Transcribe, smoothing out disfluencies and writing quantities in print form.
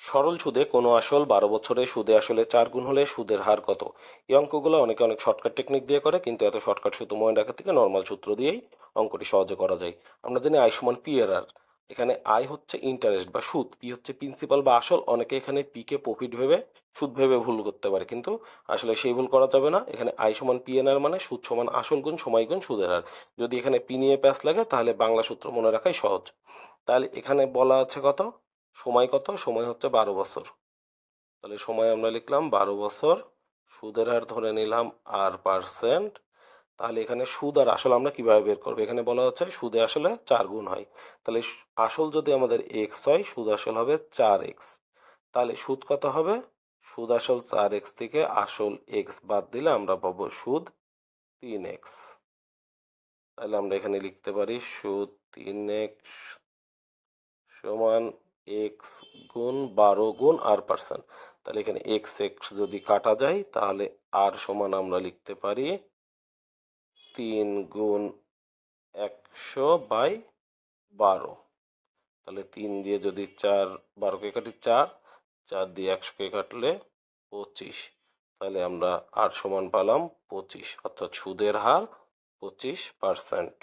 সরল সুদে কোনো আসল 12 বছরে সুদে আসলে 4 গুণ হলে সুদের হার কত? এই অঙ্কগুলো অনেকে অনেক শর্টকাট টেকনিক দিয়ে করে, কিন্তু এত শর্টকাট সূত্র মনে রাখার থেকে নর্মাল সূত্র দিয়েই অঙ্কটি সহজে করা যায়। আমরা জানি আই সমান পি এর আর। এখানে আই হচ্ছে ইন্টারেস্ট বা সুদ, পি হচ্ছে প্রিন্সিপাল বা আসল। অনেকে এখানে পি কে প্রফিট ভেবে সুদ ভেবে ভুল করতে পারে, কিন্তু আসলে সেই ভুল করা যাবে না। এখানে আই সমান পি এন আর মানে সুদ সমান আসল গুণ সময় গুণ সুদের হার। যদি এখানে পি নিয়ে প্যাচ লাগে তাহলে বাংলা সূত্র মনে রাখাই সহজ। তাহলে এখানে বলা আছে কত, সময় কত, সময় হচ্ছে 12 বছর। তাহলে সময় আমরা লিখলাম 12 বছর, সুদের হার ধরে নিলাম আর%। তাহলে এখানে সুদ আর আসল আমরা কিভাবে বের করবো? এখানে বলা হচ্ছে সুদে আসলে 4 গুণ হয়। তাহলে আসল যদি আমাদের এক্স হয়, সুদ আসল হবে 4x। তাহলে সুদ কত হবে? সুদ আসল 4x থেকে আসল এক্স বাদ দিলে আমরা পাবো সুদ 3x। তাহলে আমরা এখানে লিখতে পারি সুদ 3x সমান এক্স গুণ 12 গুণ আর%। তাহলে এখানে এক্স এক্স যদি কাটা যায় তাহলে আর সমান আমরা লিখতে পারি 3 গুণ 100/12। তাহলে 3 দিয়ে যদি 12কে কাটি 4, 4 দিয়ে 100কে কাটলে 25। তাহলে আমরা আর সমান পেলাম 25, অর্থাৎ সুদের হার 25%।